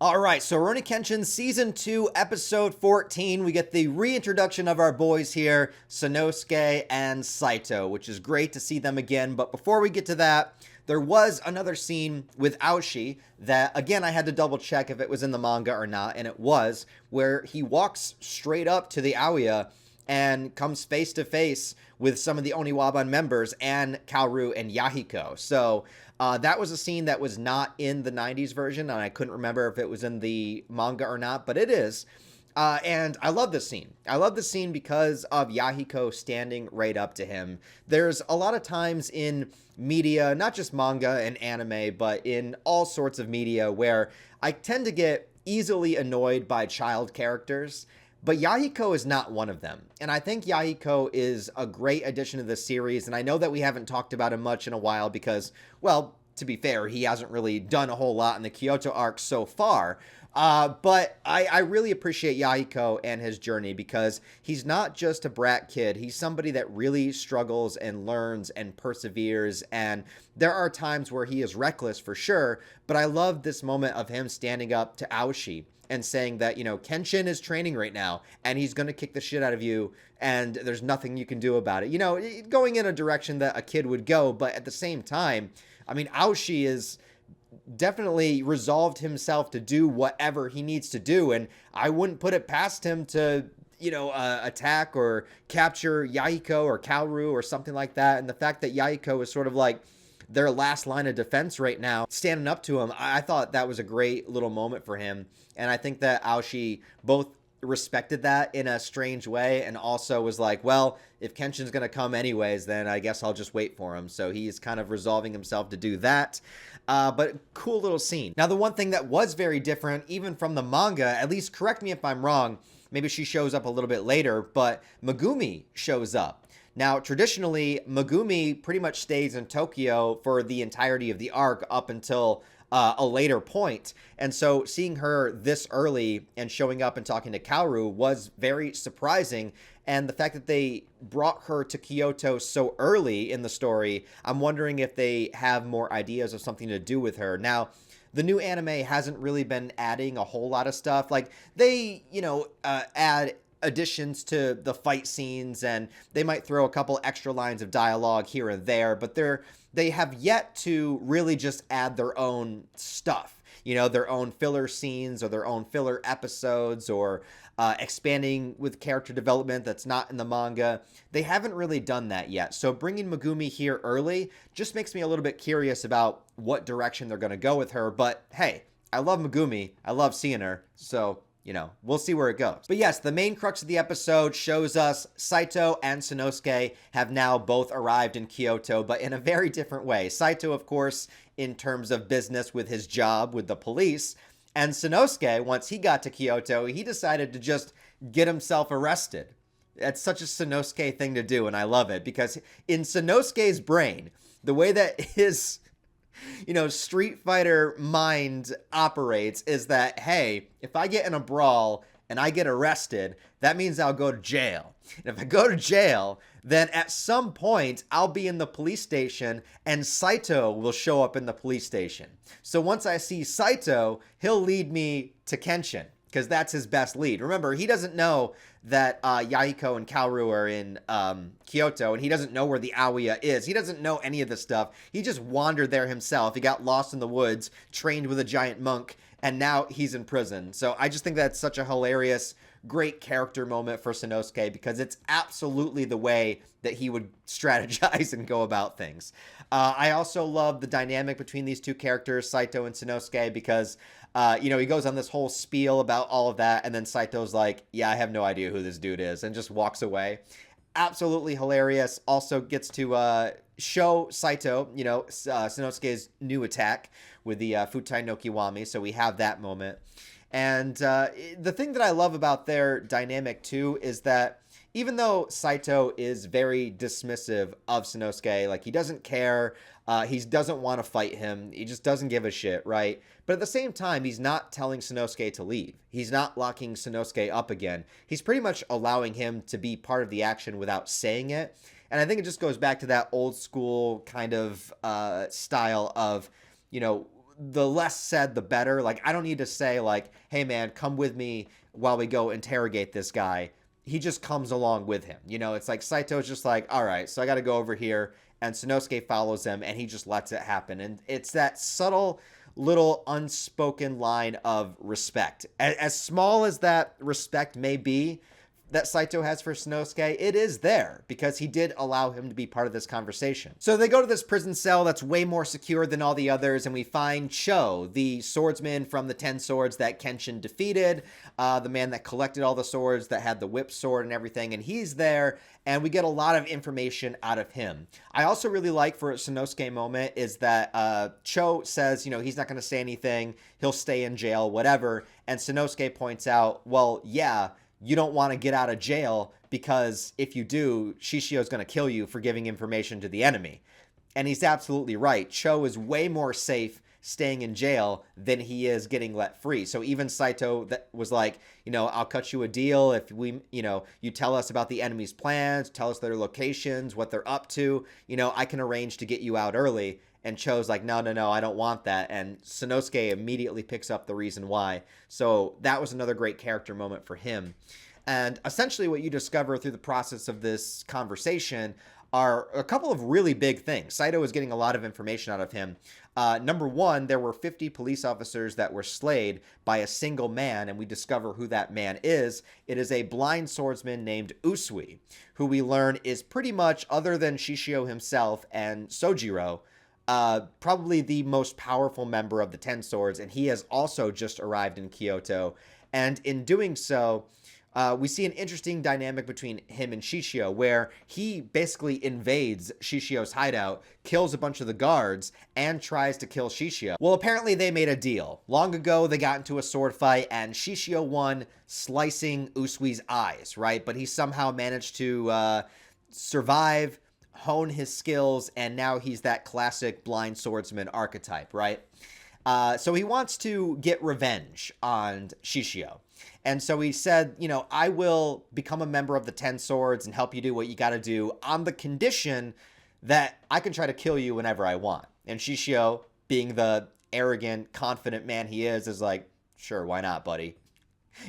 All right, so Rurouni Kenshin Season 2, Episode 14. We get the reintroduction of our boys here, Sanosuke and Saito, which is great to see them again. But before we get to that, there was another scene with Aoshi that, again, I had to double check if it was in the manga or not, and it was, where he walks straight up to the Aoya and comes face to face with some of the Oniwaban members and Kaoru and Yahiko. So that was a scene that was not in the 90s version, and I couldn't remember if it was in the manga or not, but it is. And I love this scene. I love this scene because of Yahiko standing right up to him. There's a lot of times in media, not just manga and anime, but in all sorts of media, where I tend to get easily annoyed by child characters. But Yahiko is not one of them. And I think Yahiko is a great addition to the series. And I know that we haven't talked about him much in a while because, well, to be fair, he hasn't really done a whole lot in the Kyoto arc so far. But I really appreciate Yahiko and his journey because he's not just a brat kid. He's somebody that really struggles and learns and perseveres. And there are times where he is reckless for sure. But I love this moment of him standing up to Aoshi and saying that, Kenshin is training right now and he's going to kick the shit out of you and there's nothing you can do about it. Going in a direction that a kid would go, but at the same time, I mean, Aoshi is definitely resolved himself to do whatever he needs to do, and I wouldn't put it past him to attack or capture Yahiko or Kaoru or something like that. And the fact that Yahiko is sort of like their last line of defense right now, standing up to him, I thought that was a great little moment for him. And I think that Aoshi both respected that in a strange way and also was like, well, if Kenshin's going to come anyways, then I guess I'll just wait for him. So he's kind of resolving himself to do that. But cool little scene. Now, the one thing that was very different, even from the manga, at least correct me if I'm wrong, maybe she shows up a little bit later, but Megumi shows up. Now, traditionally, Megumi pretty much stays in Tokyo for the entirety of the arc up until a later point. And so seeing her this early and showing up and talking to Kaoru was very surprising. And the fact that they brought her to Kyoto so early in the story, I'm wondering if they have more ideas of something to do with her. Now, the new anime hasn't really been adding a whole lot of stuff. Like, they, add additions to the fight scenes and they might throw a couple extra lines of dialogue here and there, but they have yet to really just add their own stuff, their own filler scenes or their own filler episodes or expanding with character development that's not in the manga. They haven't really done that yet. So bringing Megumi here early just makes me a little bit curious about what direction they're going to go with her. But hey, I love Megumi. I love seeing her. So we'll see where it goes. But yes, the main crux of the episode shows us Saito and Sanosuke have now both arrived in Kyoto, but in a very different way. Saito, of course, in terms of business with his job with the police, and Sanosuke, once he got to Kyoto, he decided to just get himself arrested. That's such a Sanosuke thing to do, and I love it, because in Sanosuke's brain, the way that his Street Fighter mind operates is that, hey, if I get in a brawl and I get arrested, that means I'll go to jail. And if I go to jail, then at some point I'll be in the police station and Saito will show up in the police station. So once I see Saito, he'll lead me to Kenshin, because that's his best lead. Remember, he doesn't know that Yahiko and Kaoru are in Kyoto, and he doesn't know where the Aoya is. He doesn't know any of this stuff. He just wandered there himself. He got lost in the woods, trained with a giant monk, and now he's in prison. So I just think that's such a hilarious, great character moment for Sanosuke, because it's absolutely the way that he would strategize and go about things. I also love the dynamic between these two characters, Saito and Sanosuke, because he goes on this whole spiel about all of that, and then Saito's like, yeah, I have no idea who this dude is, and just walks away. Absolutely hilarious. Also gets to show Saito, Sanosuke's new attack with the Futai no Kiwami, so we have that moment. And the thing that I love about their dynamic, too, is that even though Saito is very dismissive of Sanosuke, like, he doesn't care, he doesn't want to fight him, he just doesn't give a shit, right? But at the same time, he's not telling Sanosuke to leave. He's not locking Sanosuke up again. He's pretty much allowing him to be part of the action without saying it. And I think it just goes back to that old school kind of style of, the less said, the better. Like, I don't need to say, like, hey, man, come with me while we go interrogate this guy. He just comes along with him. You know, it's like Saito's just like, all right, so I got to go over here. And Sanosuke follows him, and he just lets it happen. And it's that subtle little unspoken line of respect. As small as that respect may be that Saito has for Sanosuke, it is there because he did allow him to be part of this conversation. So they go to this prison cell that's way more secure than all the others, and we find Cho, the swordsman from the 10 swords that Kenshin defeated, the man that collected all the swords, that had the whip sword and everything, and he's there, and we get a lot of information out of him. I also really like, for a Sanosuke moment, is that Cho says, you know, he's not going to say anything, he'll stay in jail, whatever, and Sanosuke points out, well, yeah, you don't want to get out of jail because if you do, Shishio's going to kill you for giving information to the enemy. And he's absolutely right. Cho is way more safe staying in jail than he is getting let free. So even Saito that was like, you know, I'll cut you a deal if we, you know, you tell us about the enemy's plans, tell us their locations, what they're up to, you know, I can arrange to get you out early. And Cho's like, no, I don't want that. And Sanosuke immediately picks up the reason why. So that was another great character moment for him. And essentially what you discover through the process of this conversation are a couple of really big things. Saito is getting a lot of information out of him. Number one, there were 50 police officers that were slayed by a single man, and we discover who that man is. It is a blind swordsman named Usui, who we learn is pretty much, other than Shishio himself and Sojiro, probably the most powerful member of the 10 Swords, and he has also just arrived in Kyoto. And in doing so, we see an interesting dynamic between him and Shishio, where he basically invades Shishio's hideout, kills a bunch of the guards, and tries to kill Shishio. Well, apparently they made a deal. Long ago, they got into a sword fight, and Shishio won, slicing Usui's eyes, right? But he somehow managed to survive, hone his skills, and now he's that classic blind swordsman archetype, right? So he wants to get revenge on Shishio. And so he said, you know, I will become a member of the 10 Swords and help you do what you got to do on the condition that I can try to kill you whenever I want. And Shishio, being the arrogant, confident man he is like, sure, why not, buddy?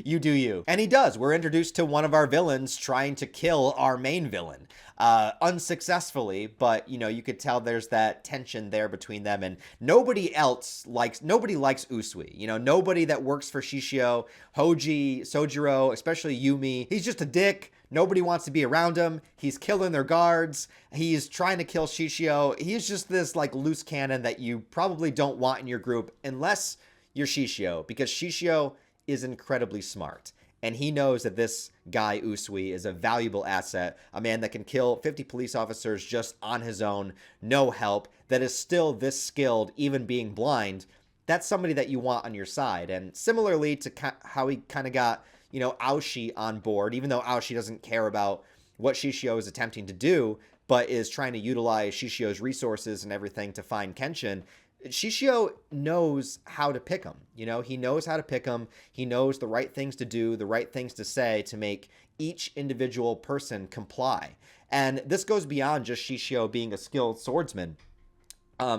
You do you. And he does. We're introduced to one of our villains trying to kill our main villain. Unsuccessfly, but, you know, you could tell there's that tension there between them, and nobody likes Usui. You know, nobody that works for Shishio, Hoji, Sojiro, especially Yumi, he's just a dick. Nobody wants to be around him. He's killing their guards. He's trying to kill Shishio. He's just this, like, loose cannon that you probably don't want in your group unless you're Shishio, because Shishio is incredibly smart. And he knows that this guy, Usui, is a valuable asset, a man that can kill 50 police officers just on his own, no help, that is still this skilled, even being blind. That's somebody that you want on your side. And similarly to how he kind of got, you know, Aoshi on board, even though Aoshi doesn't care about what Shishio is attempting to do, but is trying to utilize Shishio's resources and everything to find Kenshin, Shishio knows how to pick him. You know, he knows how to pick him. He knows the right things to do, the right things to say to make each individual person comply. And this goes beyond just Shishio being a skilled swordsman.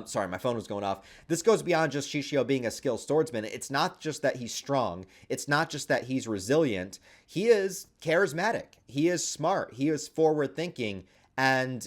Sorry, my phone was going off. This goes beyond just Shishio being a skilled swordsman. It's not just that he's strong. It's not just that he's resilient. He is charismatic. He is smart. He is forward thinking. And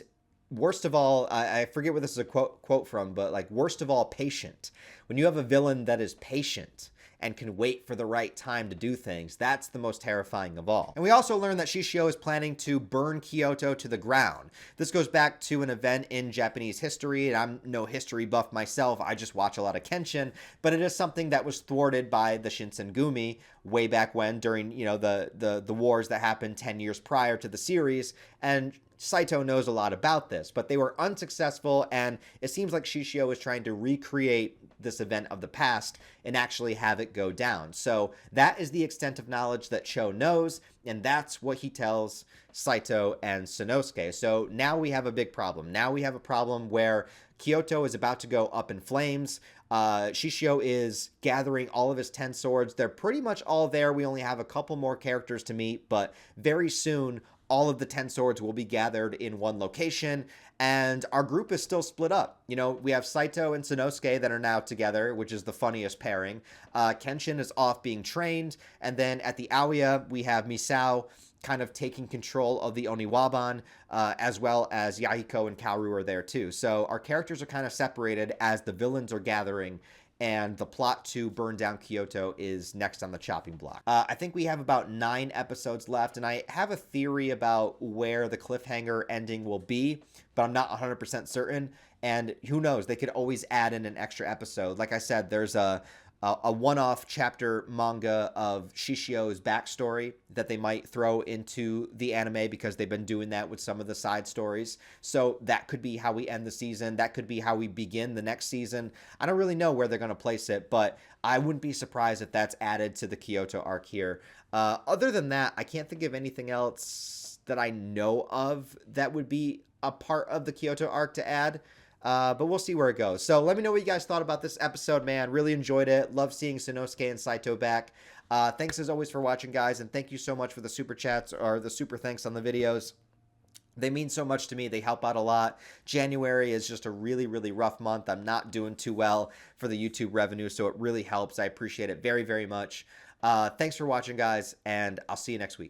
worst of all, I forget where this is a quote from, but like, worst of all, patient. When you have a villain that is patient and can wait for the right time to do things, that's the most terrifying of all. And we also learn that Shishio is planning to burn Kyoto to the ground. This goes back to an event in Japanese history, and I'm no history buff myself, I just watch a lot of Kenshin, but it is something that was thwarted by the Shinsengumi way back when, during, you know, the wars that happened 10 years prior to the series, and Saito knows a lot about this, but they were unsuccessful, and it seems like Shishio is trying to recreate this event of the past and actually have it go down. So that is the extent of knowledge that Cho knows, and that's what he tells Saito and Sanosuke. So now we have a big problem. Now we have a problem where Kyoto is about to go up in flames. Shishio is gathering all of his 10 swords. They're pretty much all there. We only have a couple more characters to meet, but very soon all of the 10 swords will be gathered in one location, and our group is still split up. You know, we have Saito and Sanosuke that are now together, which is the funniest pairing. Kenshin is off being trained, and then at the Aoya, we have Misao kind of taking control of the Oniwaban, as well as Yahiko and Kaoru are there too. So our characters are kind of separated as the villains are gathering, and the plot to burn down Kyoto is next on the chopping block. I think we have about 9 episodes left, and I have a theory about where the cliffhanger ending will be, but I'm not 100% certain, and who knows, they could always add in an extra episode. Like I said, there's a one-off chapter manga of Shishio's backstory that they might throw into the anime because they've been doing that with some of the side stories. So that could be how we end the season. That could be how we begin the next season. I don't really know where they're going to place it, but I wouldn't be surprised if that's added to the Kyoto arc here. Other than that, I can't think of anything else that I know of that would be a part of the Kyoto arc to add. But we'll see where it goes. So let me know what you guys thought about this episode, man. Really enjoyed it. Love seeing Sanosuke and Saito back. Thanks as always for watching, guys. And thank you so much for the super chats or the super thanks on the videos. They mean so much to me. They help out a lot. January is just a really, really rough month. I'm not doing too well for the YouTube revenue, so it really helps. I appreciate it very, very much. Thanks for watching, guys, and I'll see you next week.